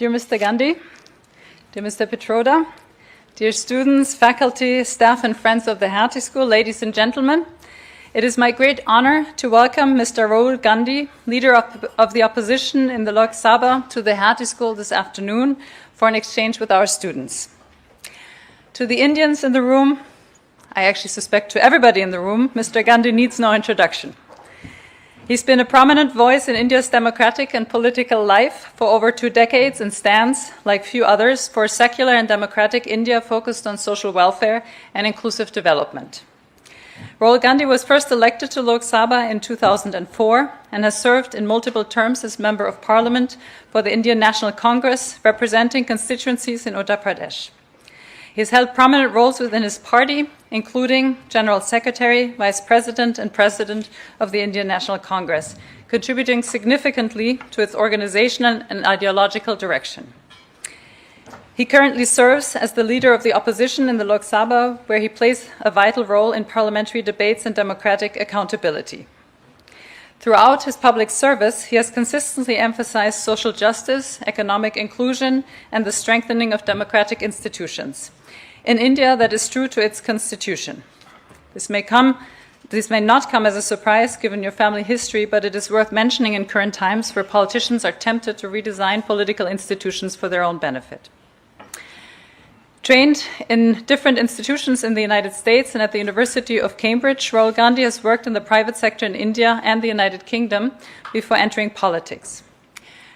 Dear Mr. Gandhi, dear Mr. Petroda, dear students, faculty, staff, and friends of the Hertie School, ladies and gentlemen, it is my great honor to welcome Mr. Rahul Gandhi, leader of the opposition in the Lok Sabha, to the Hertie School this afternoon for an exchange with our students. To the Indians in the room, I actually suspect to everybody in the room, Mr. Gandhi needs no introduction. He's been a prominent voice in India's democratic and political life for over 2 decades and stands, like few others, for a secular and democratic India focused on social welfare and inclusive development. Rahul Gandhi was first elected to Lok Sabha in 2004 and has served in multiple terms as Member of Parliament for the Indian National Congress, representing constituencies in Uttar Pradesh. He has held prominent roles within his party, including General Secretary, Vice President, and President of the Indian National Congress, contributing significantly to its organizational and ideological direction. He currently serves as the leader of the opposition in the Lok Sabha, where he plays a vital role in parliamentary debates and democratic accountability. Throughout his public service, he has consistently emphasized social justice, economic inclusion, and the strengthening of democratic institutions. In India, that is true to its constitution. This may not come as a surprise given your family history, but it is worth mentioning in current times where politicians are tempted to redesign political institutions for their own benefit. Trained in different institutions in the United States and at the University of Cambridge, Rahul Gandhi has worked in the private sector in India and the United Kingdom before entering politics.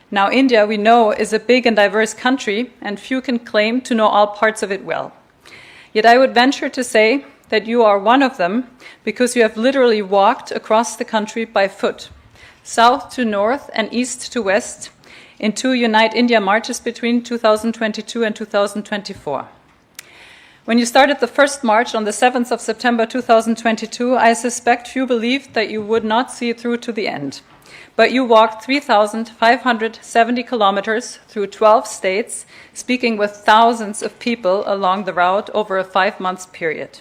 Now, India, we know, is a big and diverse country, and few can claim to know all parts of it well. Yet I would venture to say that you are one of them because you have literally walked across the country by foot, south to north and east to west, in 2 Unite India marches between 2022 and 2024. When you started the first march on the 7th of September 2022, I suspect few believed that you would not see it through to the end. But you walked 3,570 kilometers through 12 states, speaking with thousands of people along the route over a 5-month period.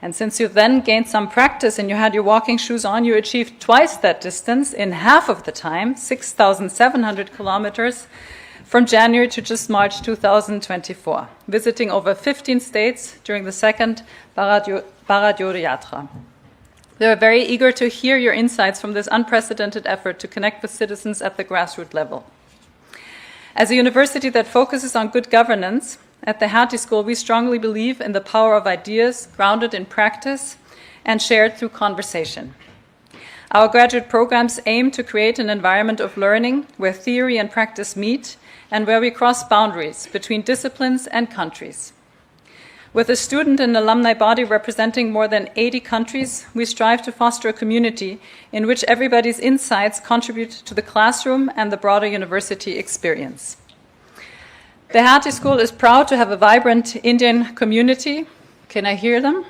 And since you then gained some practice and you had your walking shoes on, you achieved twice that distance in half of the time, 6,700 kilometers, from January to just March 2024, visiting over 15 states during the second Bharat Jodo Yatra. We are very eager to hear your insights from this unprecedented effort to connect with citizens at the grassroots level. As a university that focuses on good governance, at the Hertie School, we strongly believe in the power of ideas grounded in practice and shared through conversation. Our graduate programs aim to create an environment of learning where theory and practice meet and where we cross boundaries between disciplines and countries. With a student and alumni body representing more than 80 countries, we strive to foster a community in which everybody's insights contribute to the classroom and the broader university experience. The Hertie School is proud to have a vibrant Indian community. Can I hear them?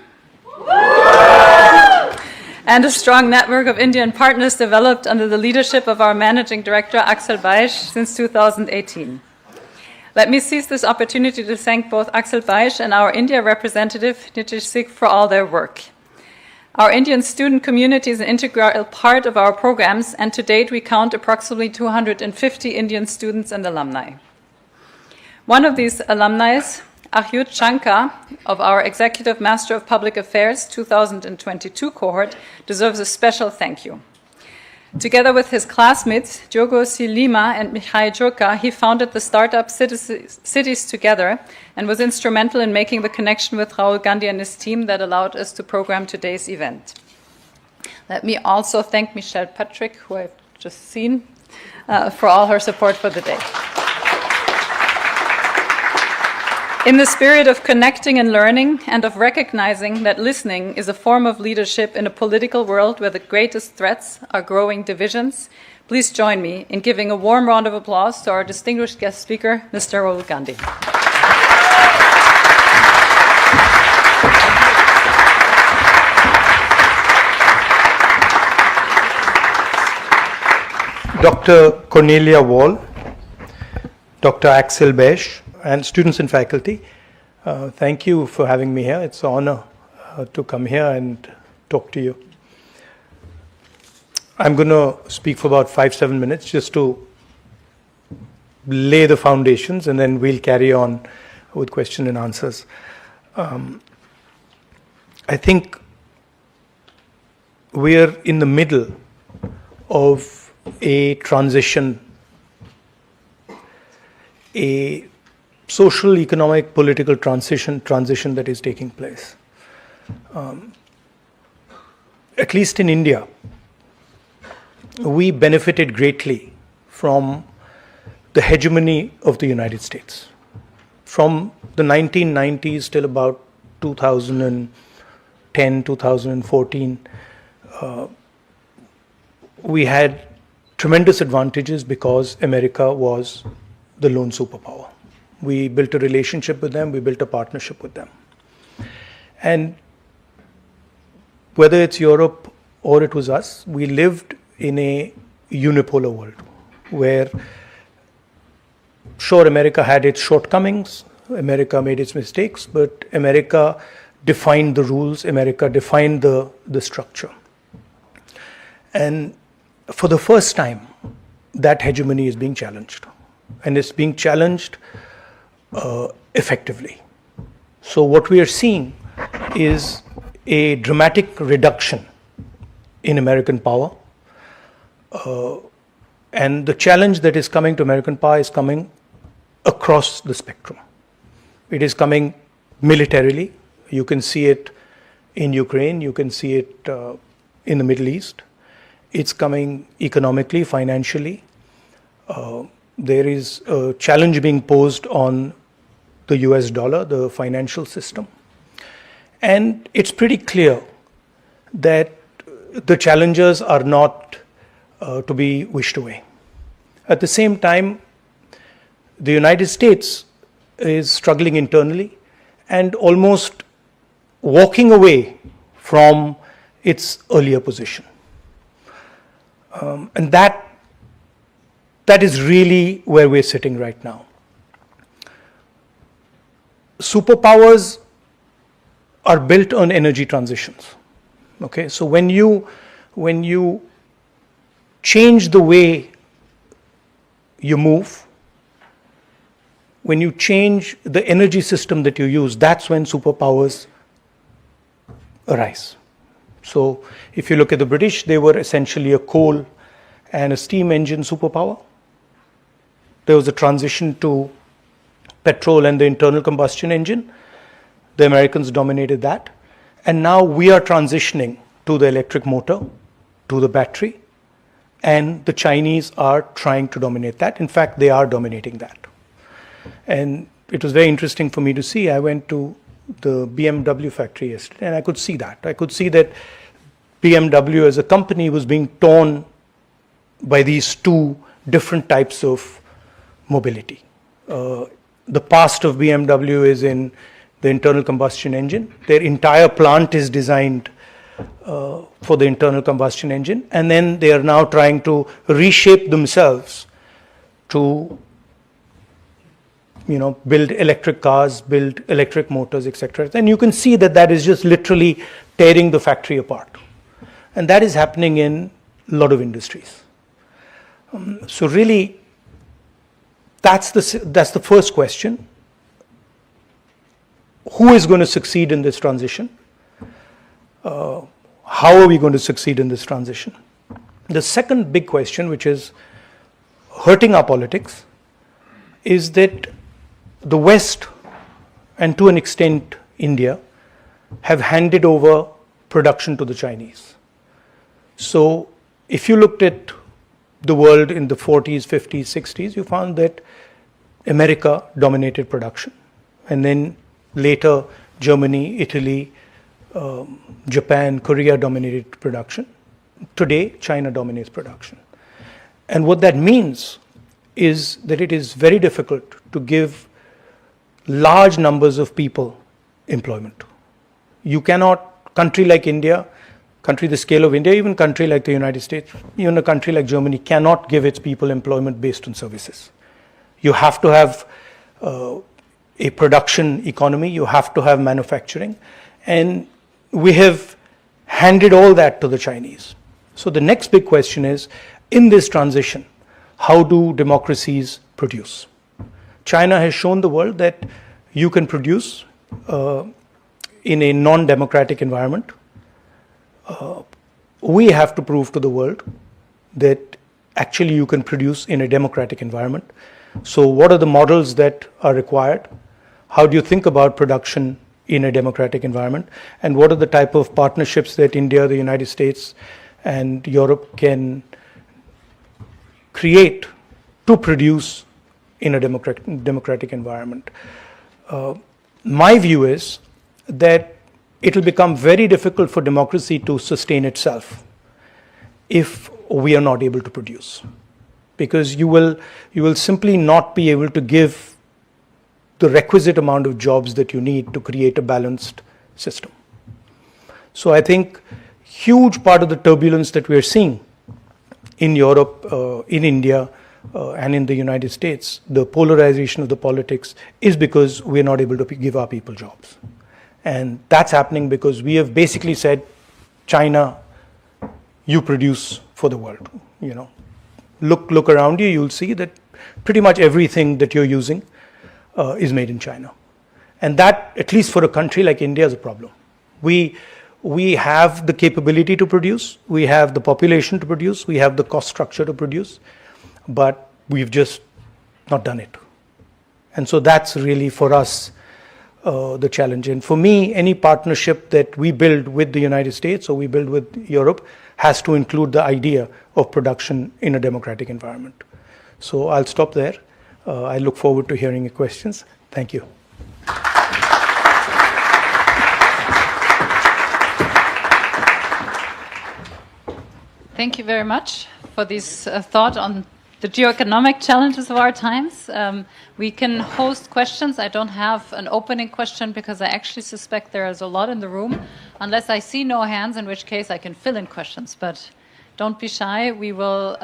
And a strong network of Indian partners developed under the leadership of our Managing Director, Axel Beisch, since 2018. Let me seize this opportunity to thank both Axel Beisch and our India representative, Nitish Sikh, for all their work. Our Indian student community is an integral part of our programs, and to date we count approximately 250 Indian students and alumni. One of these alumni, Achyut Shankar, of our Executive Master of Public Affairs 2022 cohort, deserves a special thank you. Together with his classmates, Diogo C. Lima and Mikhail Jurka, he founded the startup Cities Together and was instrumental in making the connection with Rahul Gandhi and his team that allowed us to program today's event. Let me also thank Michelle Patrick, who I've just seen, for all her support for the day. In the spirit of connecting and learning and of recognizing that listening is a form of leadership in a political world where the greatest threats are growing divisions, please join me in giving a warm round of applause to our distinguished guest speaker, Mr. Rahul Gandhi. Dr. Cornelia Wall, Dr. Axel Beisch, and students and faculty, thank you for having me here. It's an honor to come here and talk to you. I'm going to speak for about 5-7 minutes just to lay the foundations, and then we'll carry on with question and answers. I think we're in the middle of a transition, a social, economic, political transition that is taking place. At least in India, we benefited greatly from the hegemony of the United States. From the 1990s till about 2010, 2014, we had tremendous advantages because America was the lone superpower. We built a relationship with them, we built a partnership with them. And whether it's Europe or it was us, we lived in a unipolar world where, sure, America had its shortcomings, America made its mistakes, but America defined the rules, America defined the structure. And for the first time, that hegemony is being challenged. And it's being challenged effectively. So what we are seeing is a dramatic reduction in American power. And the challenge that is coming to American power is coming across the spectrum. It is coming militarily. You can see it in Ukraine. You can see it in the Middle East. It's coming economically, financially. There is a challenge being posed on the US dollar, the financial system. And it's pretty clear that the challenges are not to be wished away. At the same time, the United States is struggling internally and almost walking away from its earlier position. And that is really where we're sitting right now. Superpowers are built on energy transitions. Okay, so when you change the way you move, when you change the energy system that you use, that's when superpowers arise. So if you look at the British, they were essentially a coal and a steam engine superpower. There was a transition to petrol and the internal combustion engine. The Americans dominated that. And now we are transitioning to the electric motor, to the battery, and the Chinese are trying to dominate that. In fact, they are dominating that. And it was very interesting for me to see. I went to the BMW factory yesterday, and I could see that. I could see that BMW as a company was being torn by these two different types of mobility. The past of BMW is in the internal combustion engine. Their entire plant is designed for the internal combustion engine, and then they are now trying to reshape themselves to build electric cars, build electric motors, etc. And you can see that that is just literally tearing the factory apart. And that is happening in a lot of industries. So really, that's the first question. Who is going to succeed in this transition? How are we going to succeed in this transition? The second big question, which is hurting our politics, is that the West, and to an extent India, have handed over production to the Chinese. So if you looked at the world in the 40s, 50s, 60s, you found that America dominated production. And then later, Germany, Italy, Japan, Korea dominated production. Today, China dominates production. And what that means is that it is very difficult to give large numbers of people employment. You cannot, country like India, country the scale of India, even country like the United States, even a country like Germany cannot give its people employment based on services. You have to have a production economy, you have to have manufacturing, and we have handed all that to the Chinese. So the next big question is, in this transition, how do democracies produce? China has shown the world that you can produce in a non-democratic environment. We have to prove to the world that actually you can produce in a democratic environment. So what are the models that are required? How do you think about production in a democratic environment? And what are the type of partnerships that India, the United States, and Europe can create to produce in a democratic environment? My view is that it will become very difficult for democracy to sustain itself if we are not able to produce, because you will simply not be able to give the requisite amount of jobs that you need to create a balanced system. So I think huge part of the turbulence that we are seeing in Europe, in India, and in the United States, the polarization of the politics is because we are not able to give our people jobs. And that's happening because we have basically said, China, you produce for the world. You know, look around you, you'll see that pretty much everything that you're using is made in China. And that, at least for a country like India, is a problem. We have the capability to produce, we have the population to produce, we have the cost structure to produce, but we've just not done it. And so that's really for us the challenge. And for me, any partnership that we build with the United States or we build with Europe has to include the idea of production in a democratic environment. So I'll stop there. I look forward to hearing your questions. Thank you. Thank you very much for this thought on the geoeconomic challenges of our times. We can host questions. I don't have an opening question because I actually suspect there is a lot in the room, unless I see no hands, in which case I can fill in questions. But don't be shy. We will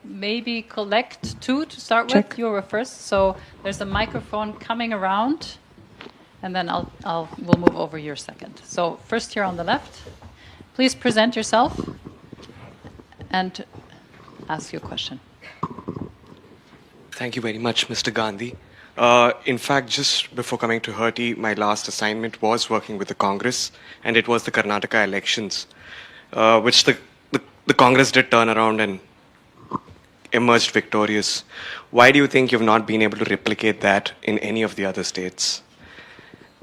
maybe collect two to start with. Check. You were first. So there's a microphone coming around, and then we'll move over here second. So first here on the left, please present yourself and ask your question. Thank you very much, Mr. Gandhi. In fact, just before coming to Hertie, my last assignment was working with the Congress, and it was the Karnataka elections, which the Congress did turn around and emerged victorious. Why do you think you've not been able to replicate that in any of the other states?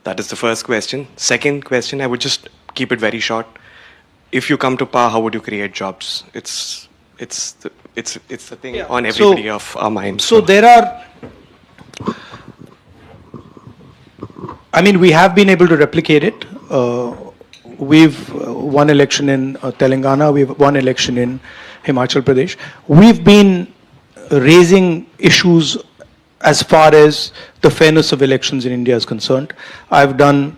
That is the first question. Second question, I would just keep it very short. If you come to power, how would you create jobs? It's the thing on everybody of our minds. So there are, I mean, we have been able to replicate it. We've won election in Telangana, we've won election in Himachal Pradesh. We've been raising issues as far as the fairness of elections in India is concerned. I've done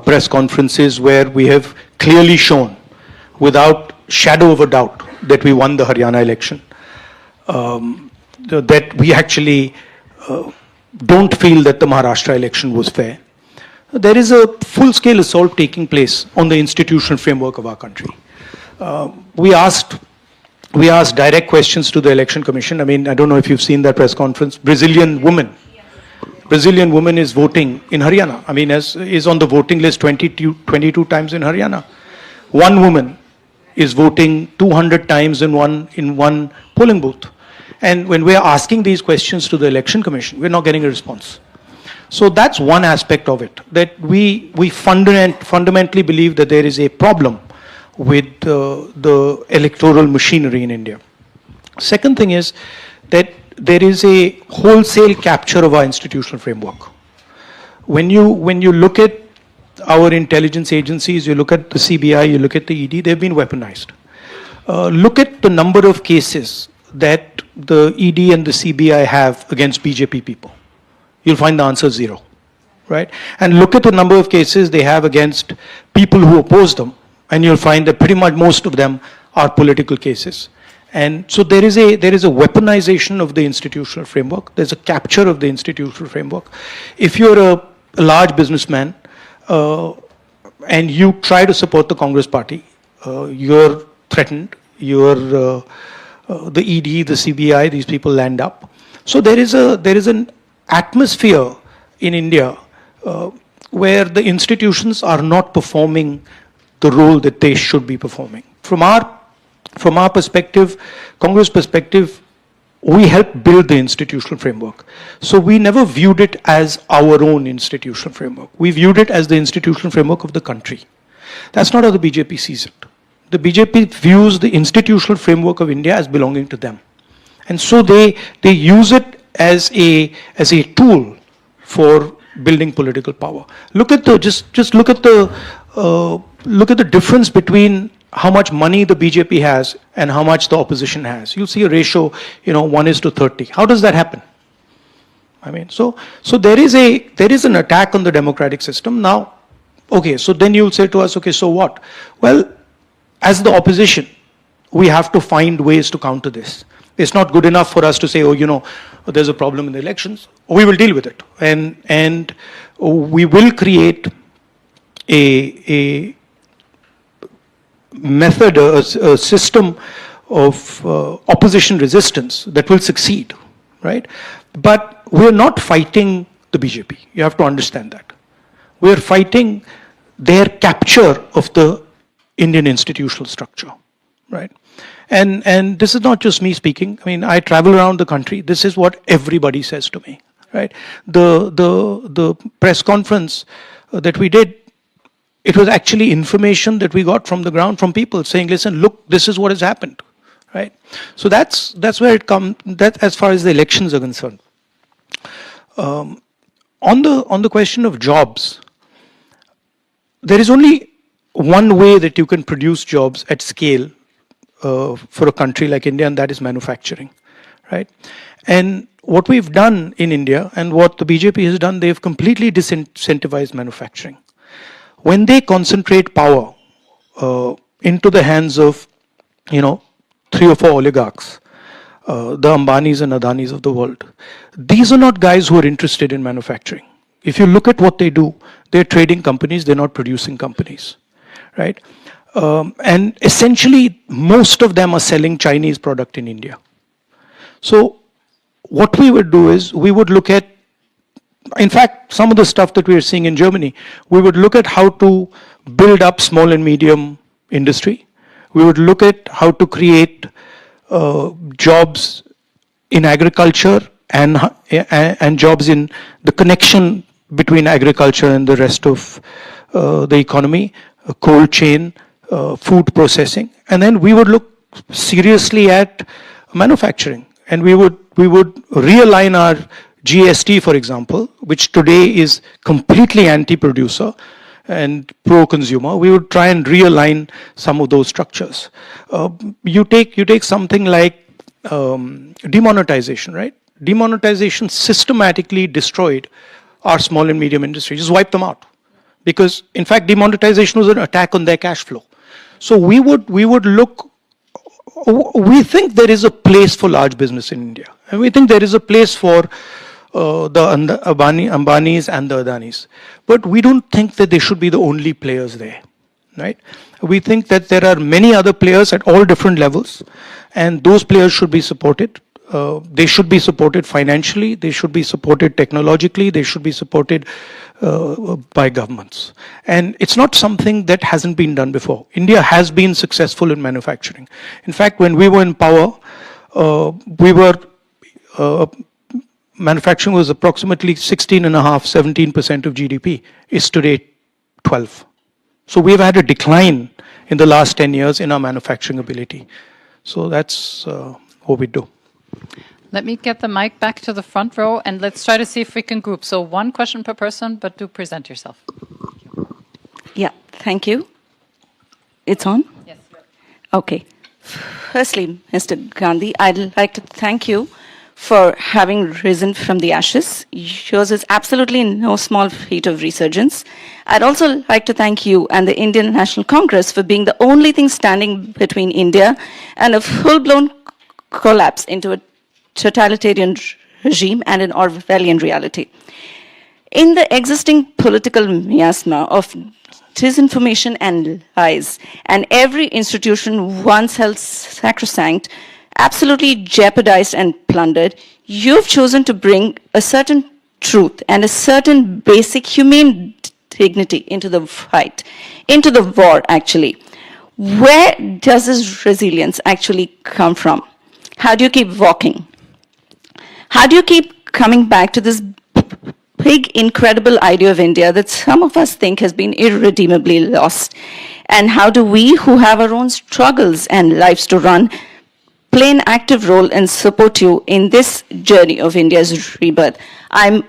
press conferences where we have clearly shown, without shadow of a doubt, that we won the Haryana election, that we actually don't feel that the Maharashtra election was fair. There is a full-scale assault taking place on the institutional framework of our country. We asked direct questions to the Election Commission. I mean, I don't know if you've seen that press conference. Brazilian woman is voting in Haryana. I mean, is on the voting list 22 times in Haryana. One woman is voting 200 times in one polling booth. And when we're asking these questions to the Election Commission, we're not getting a response. So that's one aspect of it, that we fundamentally believe that there is a problem with the electoral machinery in India. Second thing is that there is a wholesale capture of our institutional framework. When you look at our intelligence agencies, you look at the CBI, you look at the ED, they've been weaponized. Look at the number of cases that the ED and the CBI have against BJP people. You'll find the answer zero, right? And look at the number of cases they have against people who oppose them, and you'll find that pretty much most of them are political cases. And so there is a weaponization of the institutional framework. There's a capture of the institutional framework. If you're a large businessman, and you try to support the Congress party, you're threatened, you're the ED, the CBI, these people land up. So there is an atmosphere in India where the institutions are not performing the role that they should be performing. From our perspective, Congress perspective, we help build the institutional framework. So we never viewed it as our own institutional framework. We viewed it as the institutional framework of the country. That's not how the BJP sees it. The BJP views the institutional framework of India as belonging to them. And so they use it as a tool for building political power. Look at the just look at the difference between how much money the BJP has and how much the opposition has. You'll see a ratio, 1:30. How does that happen? I mean, so there is an attack on the democratic system. Now, okay, so then you'll say to us, okay, so what? Well, as the opposition, we have to find ways to counter this. It's not good enough for us to say, there's a problem in the elections. We will deal with it. And we will create a method, a system of opposition resistance that will succeed, right? But we're not fighting the BJP. You have to understand that. We're fighting their capture of the Indian institutional structure, right? And this is not just me speaking. I mean, I travel around the country. This is what everybody says to me, right? The press conference that we did, it was actually information that we got from the ground from people saying, listen, look, this is what has happened, right? So that's where it comes, that as far as the elections are concerned. On the question of jobs, there is only one way that you can produce jobs at scale for a country like India, and that is manufacturing, right? And what we've done in India and what the BJP has done, they've completely disincentivized manufacturing. When they concentrate power into the hands of, 3 or 4 oligarchs, the Ambanis and Adanis of the world, these are not guys who are interested in manufacturing. If you look at what they do, they're trading companies, they're not producing companies, right? And essentially, most of them are selling Chinese product in India. So what we would do is, we would look at, in fact, some of the stuff that we are seeing in Germany, we would look at how to build up small and medium industry. We would look at how to create jobs in agriculture and jobs in the connection between agriculture and the rest of the economy, a cold chain, food processing, and then we would look seriously at manufacturing, and we would realign our GST, for example, which today is completely anti-producer and pro-consumer. We would try and realign some of those structures. You take something like demonetization, right? Demonetization systematically destroyed our small and medium industry, just wiped them out. Because, in fact, demonetization was an attack on their cash flow. So we would look, we think there is a place for large business in India. And we think there is a place for the Ambanis and the Adanis. But we don't think that they should be the only players there, right? We think that there are many other players at all different levels, and those players should be supported. They should be supported financially, they should be supported technologically, they should be supported by governments. And it's not something that hasn't been done before. India has been successful in manufacturing. In fact, when we were in power, manufacturing was approximately 16.5–17% of GDP. It's today 12. So we've had a decline in the last 10 years in our manufacturing ability. So that's what we do. Let me get the mic back to the front row, and let's try to see if we can group. So one question per person, but do present yourself. Yeah, thank you. It's on? Yes. Okay. Firstly, Mr. Gandhi, I'd like to thank you for having risen from the ashes. Yours is absolutely no small feat of resurgence. I'd also like to thank you and the Indian National Congress for being the only thing standing between India and a full-blown collapse into a totalitarian regime and an Orwellian reality. In the existing political miasma of disinformation and lies, and every institution once held sacrosanct absolutely jeopardized and plundered, you've chosen to bring a certain truth and a certain basic humane dignity into the fight, into the war, actually. Where does this resilience actually come from? How do you keep walking? How do you keep coming back to this big, incredible idea of India that some of us think has been irredeemably lost? And how do we, who have our own struggles and lives to run, play an active role and support you in this journey of India's rebirth? I'm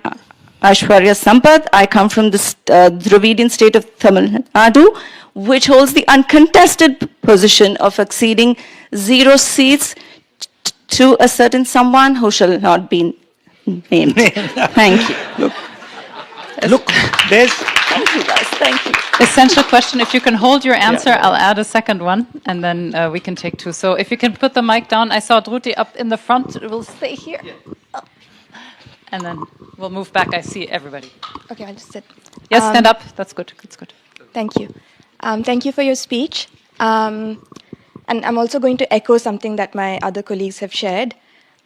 Aishwarya Sampath. I come from the Dravidian state of Tamil Nadu, which holds the uncontested position of acceding 0 seats to a certain someone who shall not be named. Thank you. Look, there's... Thank you, guys. Thank you. Essential question. If you can hold your answer, I'll add a second one, and then we can take 2. So if you can put the mic down. I saw Druti up in the front. We'll stay here. Oh. And then we'll move back. I see everybody. Okay, I'll just sit. Yes, stand up. That's good. That's good. Thank you. Thank you for your speech. And I'm also going to echo something that my other colleagues have shared.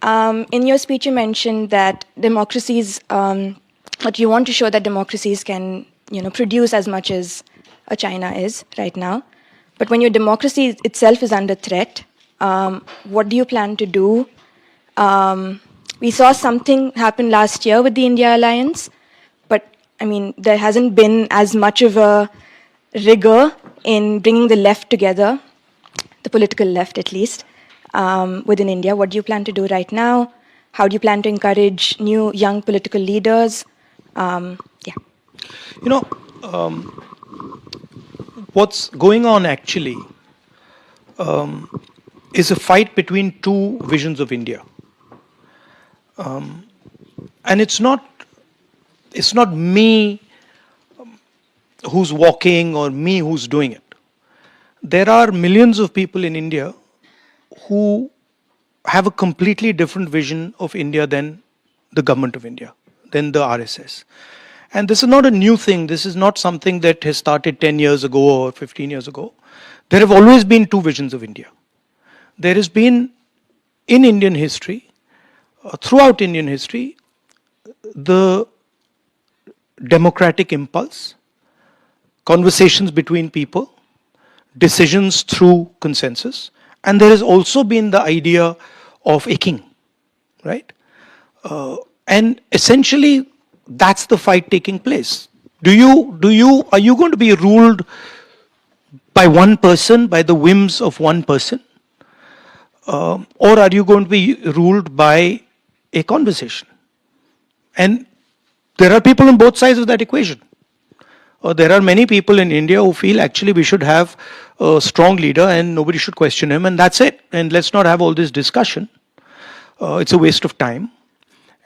In your speech, you mentioned that democracies, but you want to show that democracies can, produce as much as China is right now. But when your democracy itself is under threat, what do you plan to do? We saw something happen last year with the India Alliance, but there hasn't been as much of a rigor in bringing the left together, the political left at least, within India. What do you plan to do right now? How do you plan to encourage new young political leaders? What's going on actually is a fight between 2 visions of India. And it's not me who's walking or me who's doing it. There are millions of people in India who have a completely different vision of India than the government of India, than the RSS. And this is not a new thing. This is not something that has started 10 years ago or 15 years ago. There have always been 2 visions of India. There has been, in Indian history, throughout Indian history, the democratic impulse, conversations between people, decisions through consensus, and there has also been the idea of a king, right? And essentially, that's the fight taking place. Are you going to be ruled by one person, by the whims of one person? Or are you going to be ruled by a conversation? And there are people on both sides of that equation. There are many people in India who feel actually we should have a strong leader and nobody should question him, and that's it. And let's not have all this discussion. It's a waste of time.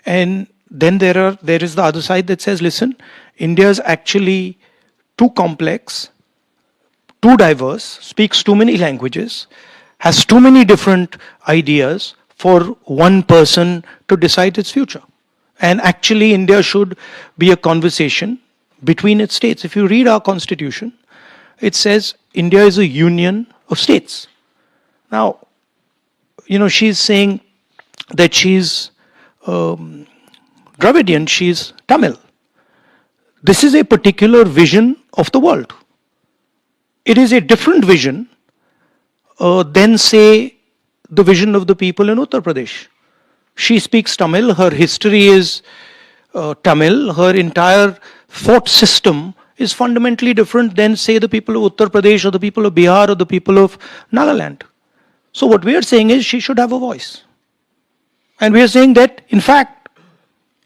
And then there is the other side that says, listen, India is actually too complex, too diverse, speaks too many languages, has too many different ideas for one person to decide its future. And actually, India should be a conversation between its states. If you read our constitution, it says India is a union of states. Now, she's saying that she's Dravidian, she's Tamil. This is a particular vision of the world. It is a different vision than, say, the vision of the people in Uttar Pradesh. She speaks Tamil, her history is Tamil, her entire thought system is fundamentally different than, say, the people of Uttar Pradesh or the people of Bihar or the people of Nagaland. So what we are saying is she should have a voice. And we are saying that, in fact,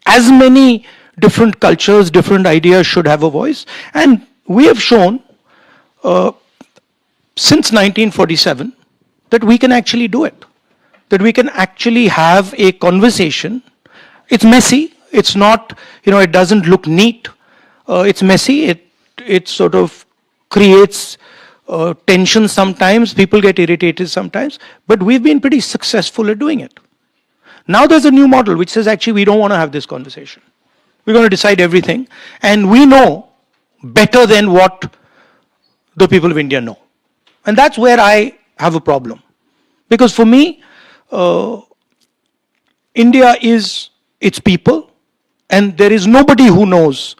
as many different cultures, different ideas should have a voice. And we have shown since 1947 that we can actually do it. That we can actually have a conversation. It's messy. It's not, it doesn't look neat. It's messy. It sort of creates tension sometimes. People get irritated sometimes. But we've been pretty successful at doing it. Now there's a new model which says, actually, we don't want to have this conversation. We're going to decide everything. And we know better than what the people of India know. And that's where I have a problem. Because for me, India is its people, and there is nobody who knows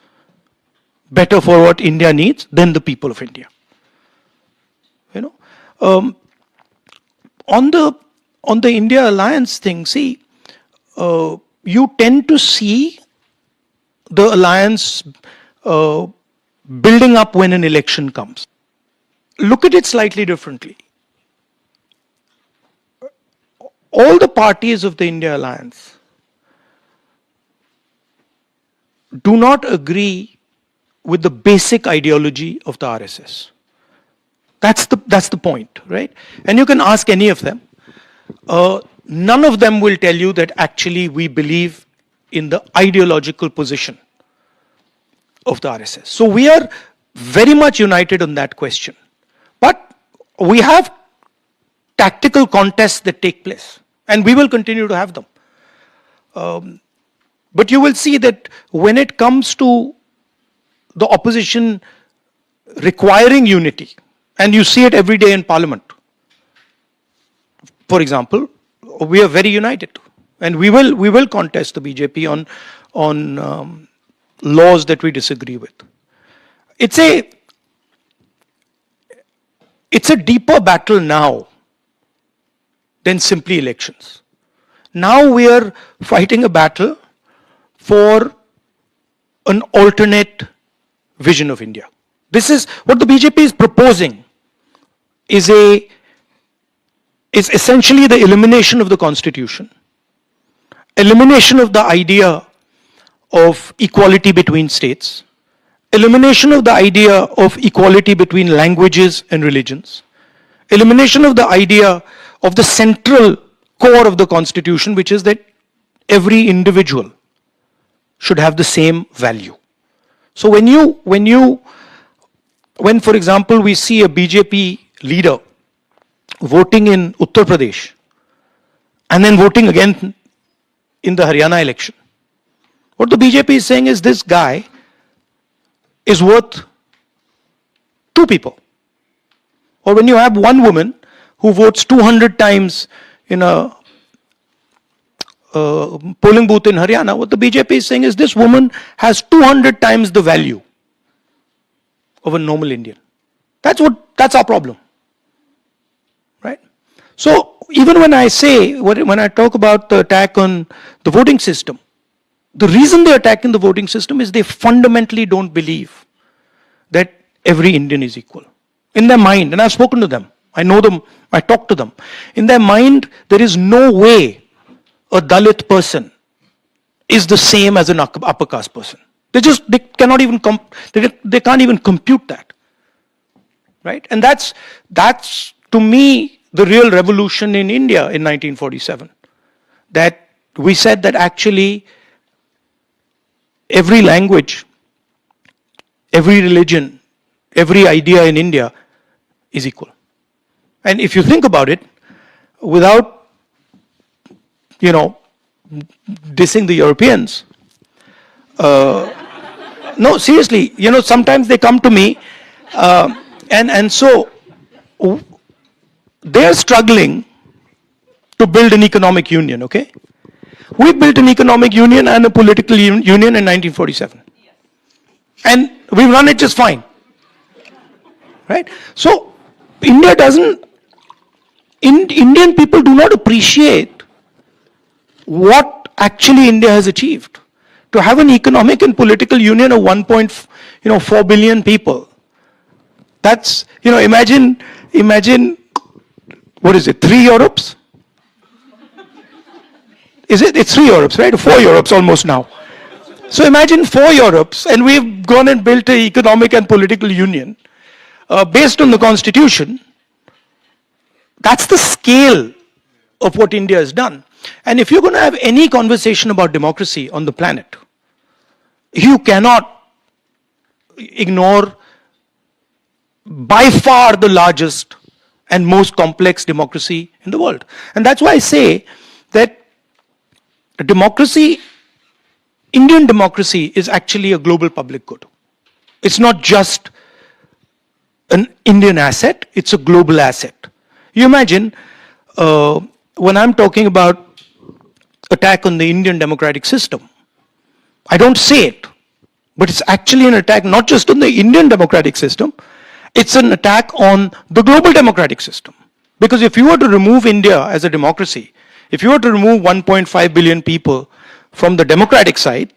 better for what India needs than the people of India. You know, on the India alliance thing, see, you tend to see the alliance building up when an election comes. Look at it slightly differently. All the parties of the India alliance do not agree with the basic ideology of the RSS. That's the point, right? And you can ask any of them. None of them will tell you that actually we believe in the ideological position of the RSS. So we are very much united on that question. But we have tactical contests that take place, and we will continue to have them. But you will see that when it comes to the opposition requiring unity, and you see it every day in Parliament, for example, we are very united, and we will contest the BJP on laws that we disagree with. It's a deeper battle now than simply elections. Now we are fighting a battle for an alternate vision of India. This is what the BJP is proposing, is essentially the elimination of the constitution, elimination of the idea of equality between states, elimination of the idea of equality between languages and religions, elimination of the idea of the central core of the constitution, which is that every individual should have the same value. So when for example we see a BJP leader voting in Uttar Pradesh and then voting again in the Haryana election, what the BJP is saying is this guy is worth two people. Or when you have one woman who votes 200 times in a polling booth in Haryana, what the BJP is saying is this woman has 200 times the value of a normal Indian. That's our problem, right? So even when I talk about the attack on the voting system, the reason they're attacking the voting system is they fundamentally don't believe that every Indian is equal. In their mind, and I've spoken to them, I know them, I talk to them. In their mind, there is no way a Dalit person is the same as an upper caste person. They cannot even they can't even compute that, right? And that's to me the real revolution in India in 1947. That we said that actually every language, every religion, every idea in India is equal. And if you think about it, without, dissing the Europeans, no, seriously, sometimes they come to me, and so they're struggling to build an economic union, okay? We built an economic union and a political union in 1947. And we've run it just fine. Right? So, Indian people do not appreciate what actually India has achieved. To have an economic and political union of 1.4 billion people. That's, imagine, what is it, 3 Europes? It's 3 Europes, right? 4 Europes almost now. So imagine 4 Europes, and we've gone and built an economic and political union based on the constitution. That's the scale of what India has done. And if you're going to have any conversation about democracy on the planet, you cannot ignore by far the largest and most complex democracy in the world. And that's why I say that democracy, Indian democracy, is actually a global public good. It's not just an Indian asset, it's a global asset. You imagine when I'm talking about attack on the Indian democratic system, I don't say it, but it's actually an attack not just on the Indian democratic system, it's an attack on the global democratic system. Because if you were to remove India as a democracy, if you were to remove 1.5 billion people from the democratic side,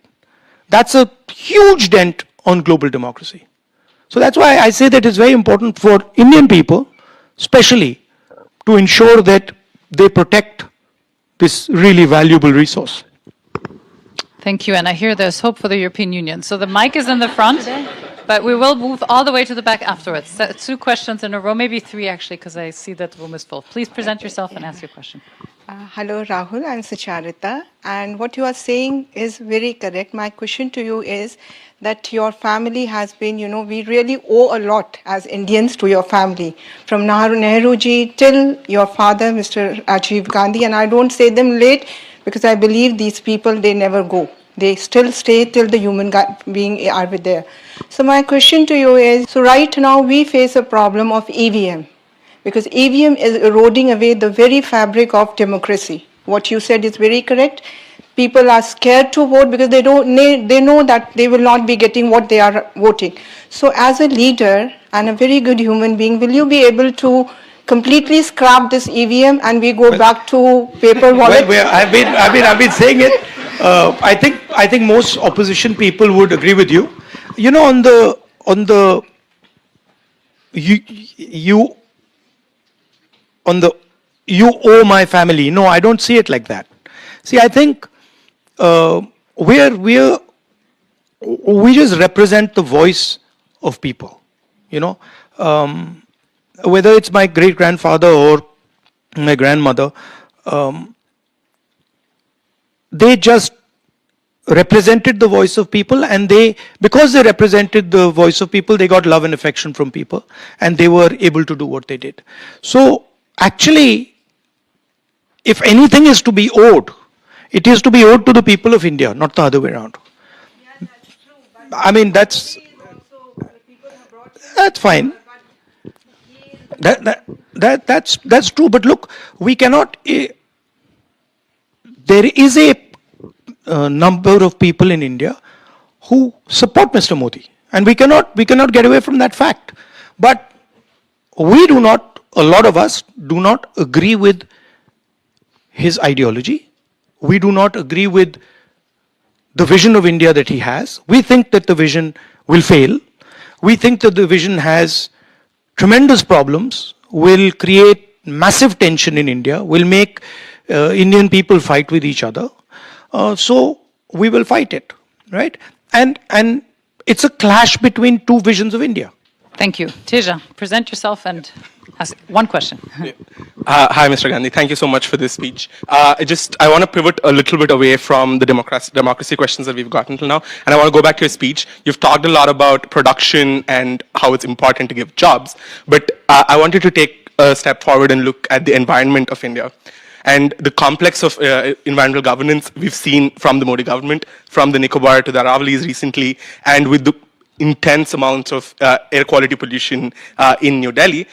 that's a huge dent on global democracy. So that's why I say that it's very important for Indian people, especially, to ensure that they protect this really valuable resource. Thank you. And I hear there's hope for the European Union. So the mic is in the front, but we will move all the way to the back afterwards. So 2 questions in a row, maybe 3 actually, because I see that the room is full. Please present yourself and ask your question. Hello, Rahul. I'm Sucharita. And what you are saying is very correct. My question to you is that your family has been, we really owe a lot as Indians to your family. From Nehru ji till your father, Mr. Rajiv Gandhi. And I don't say them late because I believe these people, they never go. They still stay till the human being are there. So my question to you is, so right now we face a problem of EVM. Because EVM is eroding away the very fabric of democracy. What you said is very correct. People are scared to vote because they know that they will not be getting what they are voting. So as a leader and a very good human being, will you be able to completely scrap this EVM and we go back to paper wallet? Well, I've been saying it. I think most opposition people would agree with you. You know, you owe my family. No, I don't see it like that. See, I think we just represent the voice of people. Whether it's my great grandfather or my grandmother, they just represented the voice of people, and because they represented the voice of people, they got love and affection from people, and they were able to do what they did. So actually, if anything is to be owed, it is to be owed to the people of India, not the other way around. Yeah, that's true. I mean, that's fine. That's true. But look, we cannot. There is a number of people in India who support Mr. Modi, and we cannot get away from that fact. But a lot of us do not agree with his ideology. We do not agree with the vision of India that he has. We think that the vision will fail. We think that the vision has tremendous problems, will create massive tension in India, will make Indian people fight with each other. So we will fight it, right? And it's a clash between 2 visions of India. Thank you. Teja, present yourself and ask 1 question. Hi, Mr. Gandhi. Thank you so much for this speech. I want to pivot a little bit away from the democracy questions that we've gotten till now, and I want to go back to your speech. You've talked a lot about production and how it's important to give jobs, but I wanted to take a step forward and look at the environment of India. And the complex of environmental governance we've seen from the Modi government, from the Nicobar to the Aravallis recently, and with the intense amounts of air quality pollution in New Delhi,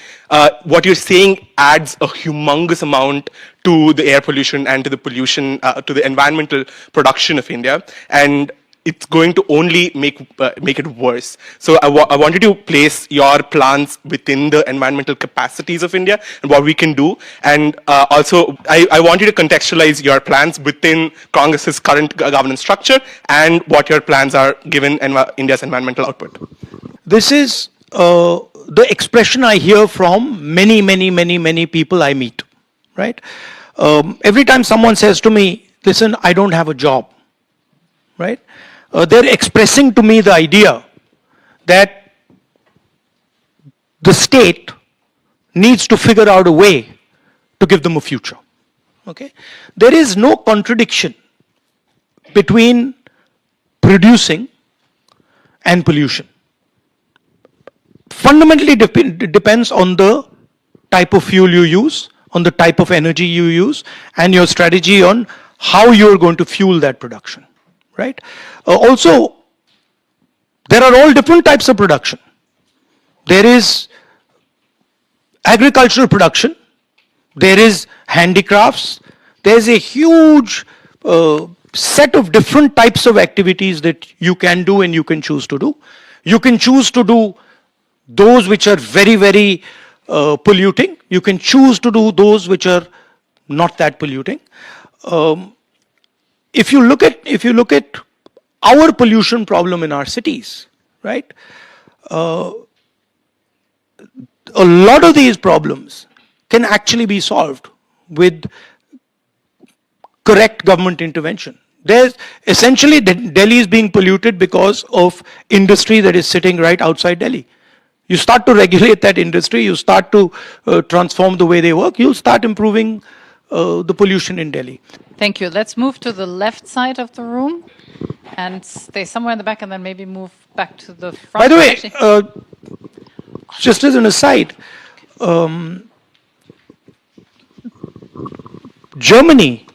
what you're saying adds a humongous amount to the air pollution and to the pollution, to the environmental production of India. And it's going to only make it worse. So I wanted to place your plans within the environmental capacities of India and what we can do. And also, I wanted to contextualize your plans within Congress's current governance structure and what your plans are given India's environmental output. This is the expression I hear from many people I meet, right? Every time someone says to me, listen, I don't have a job, right? They're expressing to me the idea that the state needs to figure out a way to give them a future. Okay? There is no contradiction between producing and pollution. Fundamentally depends on the type of fuel you use, on the type of energy you use, and your strategy on how you're going to fuel that production. Right? Also, there are all different types of production. There is agricultural production, there is handicrafts, there's a huge set of different types of activities that you can do and you can choose to do. You can choose to do those which are very, very polluting. You can choose to do those which are not that polluting. If you look at our pollution problem in our cities, right? A lot of these problems can actually be solved with correct government intervention. There's essentially Delhi is being polluted because of industry that is sitting right outside Delhi. You start to regulate that industry, you start to transform the way they work, you'll start improving the pollution in Delhi. Thank you. Let's move to the left side of the room and stay somewhere in the back and then maybe move back to the front. By the way, Actually- just as an aside, Germany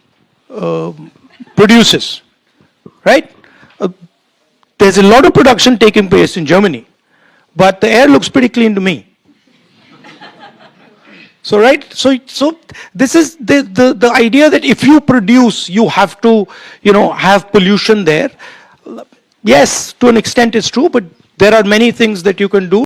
produces, right? There's a lot of production taking place in Germany, but the air looks pretty clean to me. So, right? So this is the idea that if you produce, you have to, have pollution there. Yes, to an extent it's true, but there are many things that you can do.